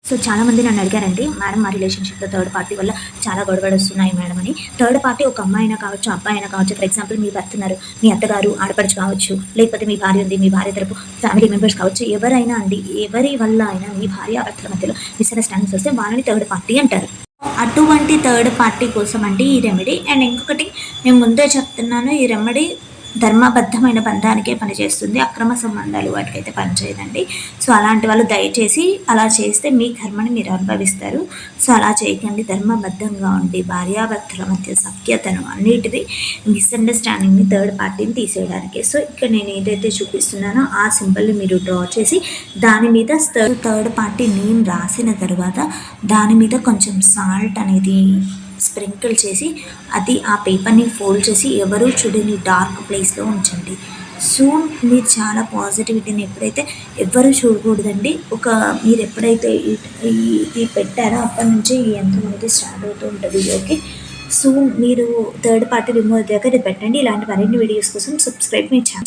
So చాలామంది నన్ను అడిగారండి, మేడం మా రిలేషన్షిప్‌లో థర్డ్ పార్టీ వల్ల చాలా గొడవలొస్తున్నాయి మేడం అని. థర్డ్ పార్టీ ఒక అమ్మాయి అయినా కావచ్చు, అబ్బాయి అయినా కావచ్చు. ఫర్ ఎగ్జాంపుల్ మీ భర్త ఉన్నారు, మీ అత్తగారు, ఆడపడుచు కావచ్చు, లేకపోతే మీ భార్య ఉంది, మీ భార్య తరపు ఫ్యామిలీ మెంబర్స్ కావచ్చు. ఎవరైనా అండి, ఎవరి వల్ల అయినా మీ భార్యాభర్తల మధ్యలో మిస్‌అండర్‌స్టాండింగ్స్ వస్తే వాళ్ళని థర్డ్ పార్టీ అంటారు. అటువంటి థర్డ్ పార్టీ కోసం అండి ఈ రెమెడీ. అండ్ ఇంకొకటి నేను ముందే చెప్తున్నాను, ఈ రెమెడీ ధర్మబద్ధమైన బంధానికే పనిచేస్తుంది. అక్రమ సంబంధాలు వాటికైతే పనిచేయదండి. సో అలాంటి వాళ్ళు దయచేసి అలా చేస్తే మీ కర్మని మీరు అనుభవిస్తారు. సో అలా చేయకండి. ధర్మబద్ధంగా ఉండి భార్యాభర్తల మధ్య సఖ్యతను అన్నిటిది మిస్అండర్స్టాండింగ్ని థర్డ్ పార్టీని తీసేయడానికి. సో ఇక్కడ నేను ఏదైతే చూపిస్తున్నానో ఆ సింబల్ని మీరు డ్రా చేసి దాని మీద థర్డ్ పార్టీ నేమ్ రాసిన తర్వాత దాని మీద కొంచెం సాల్ట్ అనేది స్ప్రింకిల్ చేసి అది ఆ పేపర్ని ఫోల్డ్ చేసి ఎవరూ చూడని డార్క్ ప్లేస్లో ఉంచండి. సో మీరు చాలా పాజిటివిటీని ఎప్పుడైతే ఎవ్వరూ చూడకూడదండి. మీరు ఎప్పుడైతే ఇది పెట్టారో అప్పటి నుంచి ఈ యంత్రం అనేది స్టార్ట్ అవుతూ ఉంటుంది. ఓకే, సో మీరు థర్డ్ పార్టీ రిమూవ్ అయ్యాక ఇది పెట్టండి. ఇలాంటి మరిన్ని వీడియోస్ కోసం సబ్స్క్రైబ్ మీ ఛానల్.